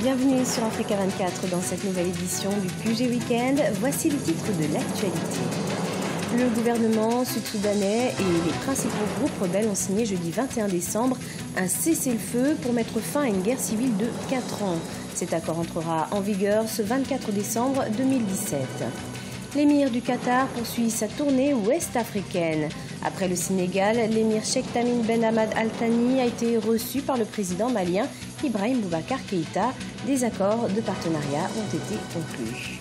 Bienvenue sur Africa 24 dans cette nouvelle édition du QG Weekend. Voici les titres de l'actualité. Le gouvernement sud-soudanais et les principaux groupes rebelles ont signé jeudi 21 décembre un cessez-le-feu pour mettre fin à une guerre civile de 4 ans. Cet accord entrera en vigueur ce 24 décembre 2017. L'émir du Qatar poursuit sa tournée ouest-africaine. Après le Sénégal, l'émir Cheikh Tamim Ben Hamad Al Thani a été reçu par le président malien Ibrahim Boubacar Keïta. Des accords de partenariat ont été conclus.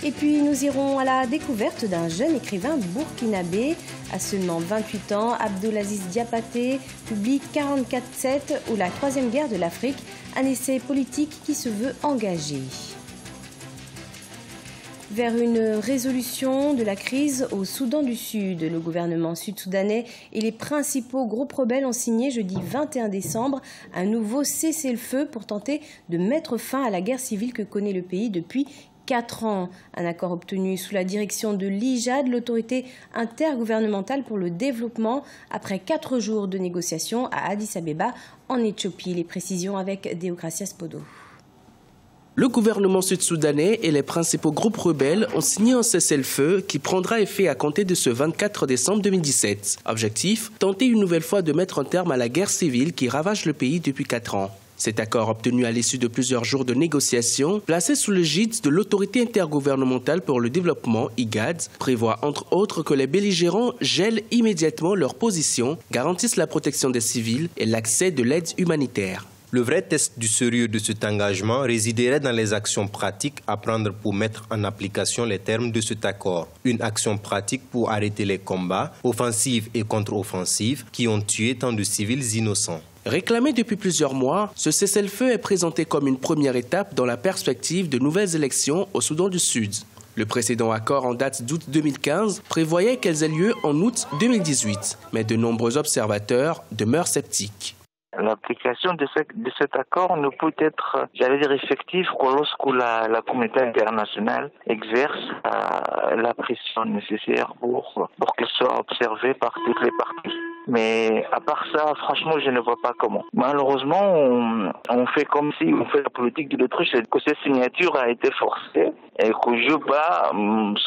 Et puis nous irons à la découverte d'un jeune écrivain burkinabé. À seulement 28 ans, Abdelaziz Diabaté publie 44-7 ou la troisième guerre de l'Afrique, un essai politique qui se veut engagé. Vers une résolution de la crise au Soudan du Sud, le gouvernement sud-soudanais et les principaux groupes rebelles ont signé jeudi 21 décembre un nouveau cessez-le-feu pour tenter de mettre fin à la guerre civile que connaît le pays depuis 4 ans. Un accord obtenu sous la direction de l'IJAD, l'autorité intergouvernementale pour le développement, après 4 jours de négociations à Addis Abeba, en Éthiopie. Les précisions avec Deogracias Podo. Le gouvernement sud-soudanais et les principaux groupes rebelles ont signé un cessez-le-feu qui prendra effet à compter de ce 24 décembre 2017. Objectif, tenter une nouvelle fois de mettre un terme à la guerre civile qui ravage le pays depuis 4 ans. Cet accord, obtenu à l'issue de plusieurs jours de négociations, placé sous l'égide de l'autorité intergouvernementale pour le développement, IGAD, prévoit entre autres que les belligérants gèlent immédiatement leur position, garantissent la protection des civils et l'accès de l'aide humanitaire. Le vrai test du sérieux de cet engagement résiderait dans les actions pratiques à prendre pour mettre en application les termes de cet accord. Une action pratique pour arrêter les combats, offensives et contre-offensives, qui ont tué tant de civils innocents. Réclamé depuis plusieurs mois, ce cessez-le-feu est présenté comme une première étape dans la perspective de nouvelles élections au Soudan du Sud. Le précédent accord en date d'août 2015 prévoyait qu'elles aient lieu en août 2018, mais de nombreux observateurs demeurent sceptiques. L'application de cet accord ne peut être, effective que lorsque la communauté internationale exerce la pression nécessaire pour qu'elle soit observée par toutes les parties. Mais à part ça, franchement, je ne vois pas comment. Malheureusement, on fait comme si on fait la politique de l'autruche, que cette signature a été forcée et que Juba,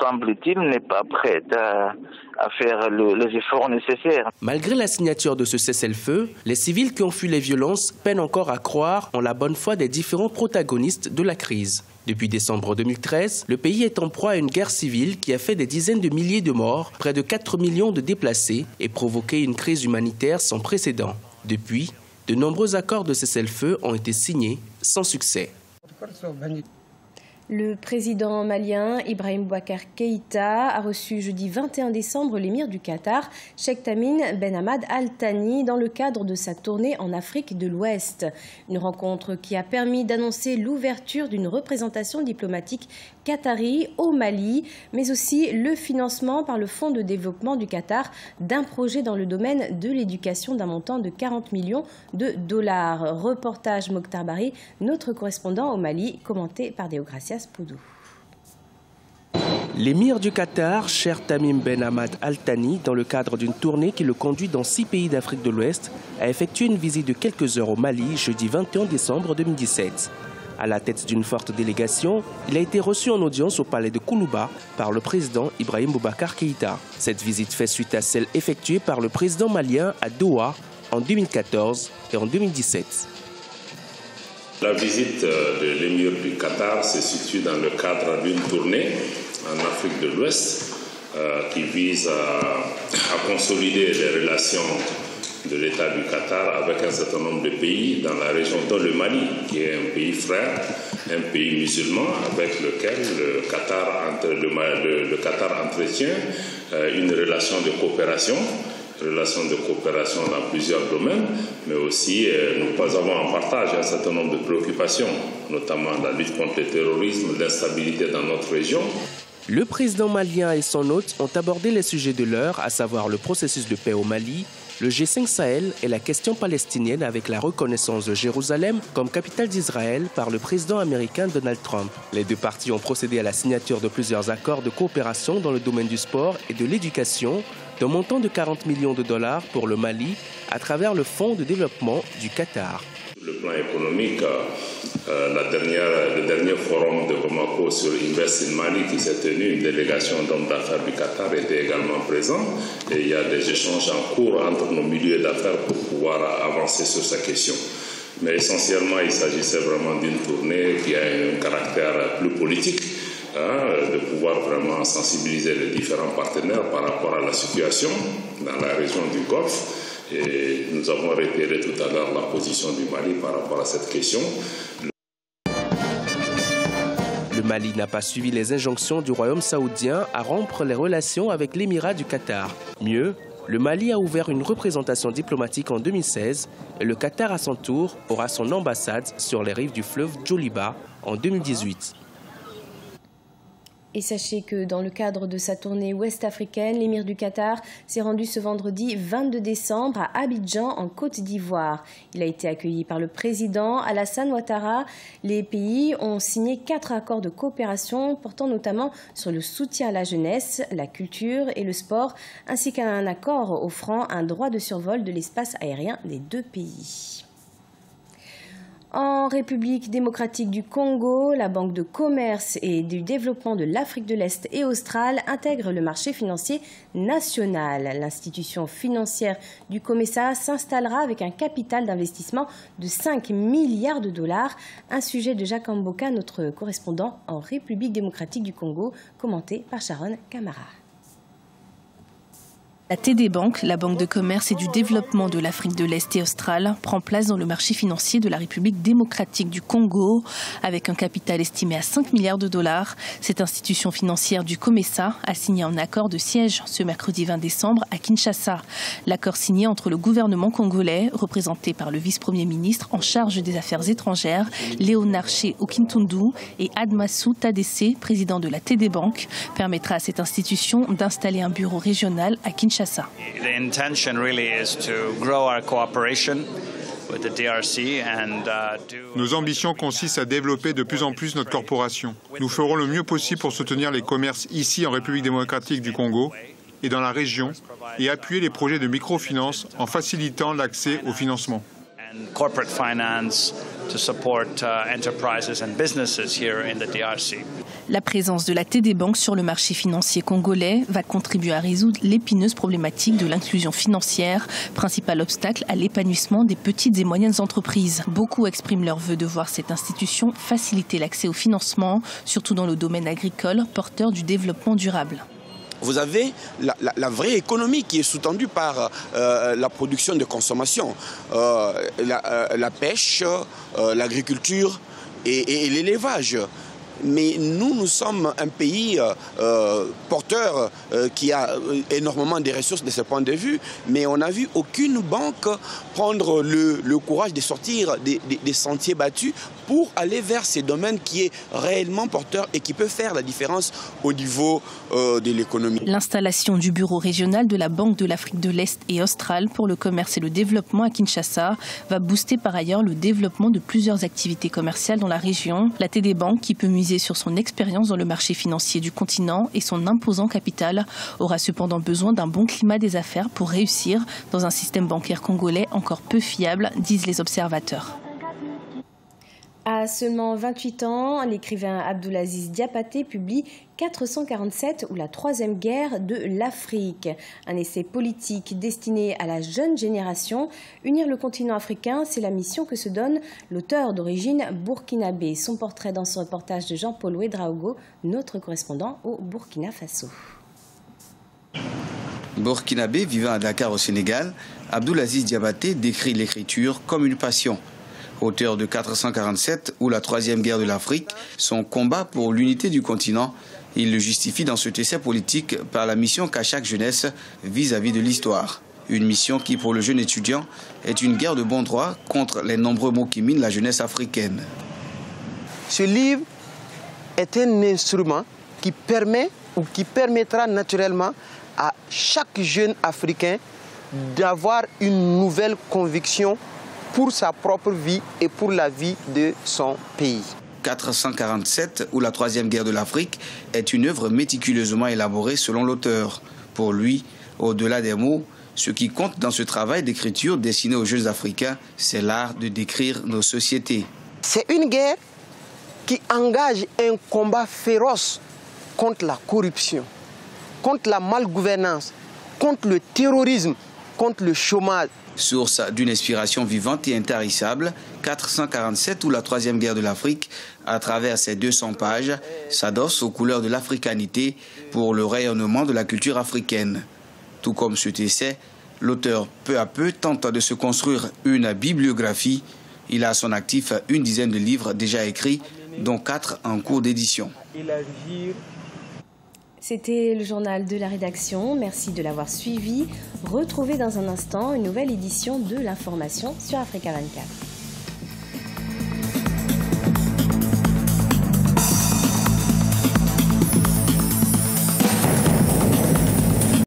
semble-t-il, n'est pas prête à faire les efforts nécessaires. Malgré la signature de ce cessez-le-feu, les civils qui ont fui les violences peinent encore à croire en la bonne foi des différents protagonistes de la crise. Depuis décembre 2013, le pays est en proie à une guerre civile qui a fait des dizaines de milliers de morts, près de 4 millions de déplacés et provoqué une crise humanitaire sans précédent. Depuis, de nombreux accords de cessez-le-feu ont été signés sans succès. Le président malien Ibrahim Boubacar Keïta a reçu jeudi 21 décembre l'émir du Qatar, Cheikh Tamim Ben Hamad Al Thani, dans le cadre de sa tournée en Afrique de l'Ouest. Une rencontre qui a permis d'annoncer l'ouverture d'une représentation diplomatique qatari au Mali, mais aussi le financement par le Fonds de développement du Qatar d'un projet dans le domaine de l'éducation d'un montant de 40 millions de dollars. Reportage Mokhtar Bari, notre correspondant au Mali, commenté par Deogracias Poudou. L'émir du Qatar, Cheikh Tamim Ben Hamad Al Thani, dans le cadre d'une tournée qui le conduit dans 6 pays d'Afrique de l'Ouest, a effectué une visite de quelques heures au Mali jeudi 21 décembre 2017. À la tête d'une forte délégation, il a été reçu en audience au palais de Koulouba par le président Ibrahim Boubacar Keïta. Cette visite fait suite à celle effectuée par le président malien à Doha en 2014 et en 2017. La visite de l'émir du Qatar se situe dans le cadre d'une tournée en Afrique de l'Ouest qui vise à consolider les relations de l'État du Qatar avec un certain nombre de pays dans la région, dont le Mali, qui est un pays frère, un pays musulman avec lequel le Qatar entretient une relation de coopération dans plusieurs domaines, mais aussi nous avons en partage un certain nombre de préoccupations, notamment la lutte contre le terrorisme, l'instabilité dans notre région. Le président malien et son hôte ont abordé les sujets de l'heure, à savoir le processus de paix au Mali, le G5 Sahel et la question palestinienne avec la reconnaissance de Jérusalem comme capitale d'Israël par le président américain Donald Trump. Les deux parties ont procédé à la signature de plusieurs accords de coopération dans le domaine du sport et de l'éducation, d'un montant de 40 millions de dollars pour le Mali à travers le Fonds de développement du Qatar. Le plan économique, Le dernier forum de Bamako sur Invest in Mali qui s'est tenu, une délégation d'hommes d'affaires du Qatar était également présente. Et il y a des échanges en cours entre nos milieux d'affaires pour pouvoir avancer sur cette question. Mais essentiellement, il s'agissait vraiment d'une tournée qui a un caractère plus politique, de pouvoir vraiment sensibiliser les différents partenaires par rapport à la situation dans la région du Golfe. Et nous avons réitéré tout à l'heure la position du Mali par rapport à cette question. Le Mali n'a pas suivi les injonctions du royaume saoudien à rompre les relations avec l'émirat du Qatar. Mieux, le Mali a ouvert une représentation diplomatique en 2016 et le Qatar à son tour aura son ambassade sur les rives du fleuve Djoliba en 2018. Et sachez que dans le cadre de sa tournée ouest-africaine, l'émir du Qatar s'est rendu ce vendredi 22 décembre à Abidjan, en Côte d'Ivoire. Il a été accueilli par le président Alassane Ouattara. Les pays ont signé 4 accords de coopération portant notamment sur le soutien à la jeunesse, la culture et le sport, ainsi qu'un accord offrant un droit de survol de l'espace aérien des 2 pays. En République démocratique du Congo, la Banque de commerce et du développement de l'Afrique de l'Est et australe intègre le marché financier national. L'institution financière du COMESA s'installera avec un capital d'investissement de 5 milliards de dollars. Un sujet de Jacques Amboka, notre correspondant en République démocratique du Congo, commenté par Sharon Camara. La TD Bank, la Banque de commerce et du développement de l'Afrique de l'Est et australe, prend place dans le marché financier de la République démocratique du Congo. Avec un capital estimé à 5 milliards de dollars, cette institution financière du COMESA a signé un accord de siège ce mercredi 20 décembre à Kinshasa. L'accord signé entre le gouvernement congolais, représenté par le vice-premier ministre en charge des affaires étrangères, Léonard Ché Okintundu, et Admassou Tadessé, président de la TD Bank, permettra à cette institution d'installer un bureau régional à Kinshasa. The intention really is to grow our cooperation with the DRC and Nos ambitions consistent à développer de plus en plus notre corporation. Nous ferons le mieux possible pour soutenir les commerces ici en République démocratique du Congo et dans la région et appuyer les projets de microfinance en facilitant l'accès au financement. corporate finance to support enterprises and businesses here in the DRC. La présence de la TD Bank sur le marché financier congolais va contribuer à résoudre l'épineuse problématique de l'inclusion financière, principal obstacle à l'épanouissement des petites et moyennes entreprises. Beaucoup expriment leur vœu de voir cette institution faciliter l'accès au financement, surtout dans le domaine agricole, porteur du développement durable. Vous avez la vraie économie qui est sous-tendue par la production de consommation, la pêche, l'agriculture et l'élevage. Mais nous sommes un pays porteur qui a énormément de ressources de ce point de vue, mais on n'a vu aucune banque prendre le courage de sortir des sentiers battus pour aller vers ces domaines qui est réellement porteur et qui peut faire la différence au niveau de l'économie. L'installation du bureau régional de la Banque de l'Afrique de l'Est et australe pour le commerce et le développement à Kinshasa va booster par ailleurs le développement de plusieurs activités commerciales dans la région. La TD Bank, qui peut miser sur son expérience dans le marché financier du continent et son imposant capital, aura cependant besoin d'un bon climat des affaires pour réussir dans un système bancaire congolais encore peu fiable, disent les observateurs. À seulement 28 ans, l'écrivain Abdoulaziz Diabaté publie 447 ou la troisième guerre de l'Afrique. Un essai politique destiné à la jeune génération. Unir le continent africain, c'est la mission que se donne l'auteur d'origine burkinabé. Son portrait dans ce reportage de Jean-Paul Ouedraogo, notre correspondant au Burkina Faso. Burkinabé vivant à Dakar au Sénégal, Abdoulaziz Diabaté décrit l'écriture comme une passion. Auteur de 447 ou la troisième guerre de l'Afrique, son combat pour l'unité du continent, il le justifie dans cet essai politique par la mission qu'a chaque jeunesse vis-à-vis de l'histoire. Une mission qui, pour le jeune étudiant, est une guerre de bon droit contre les nombreux maux qui minent la jeunesse africaine. Ce livre est un instrument qui permet ou qui permettra naturellement à chaque jeune Africain d'avoir une nouvelle conviction pour sa propre vie et pour la vie de son pays. 447 ou la troisième guerre de l'Afrique est une œuvre méticuleusement élaborée selon l'auteur. Pour lui, au-delà des mots, ce qui compte dans ce travail d'écriture destiné aux jeunes Africains, c'est l'art de décrire nos sociétés. C'est une guerre qui engage un combat féroce contre la corruption, contre la malgouvernance, contre le terrorisme, contre le chômage. Source d'une inspiration vivante et intarissable, 447 ou la troisième guerre de l'Afrique, à travers ses 200 pages, s'adosse aux couleurs de l'africanité pour le rayonnement de la culture africaine. Tout comme cet essai, l'auteur peu à peu tente de se construire une bibliographie. Il a à son actif une dizaine de livres déjà écrits, dont 4 en cours d'édition. C'était le journal de la rédaction. Merci de l'avoir suivi. Retrouvez dans un instant une nouvelle édition de l'information sur Africa 24.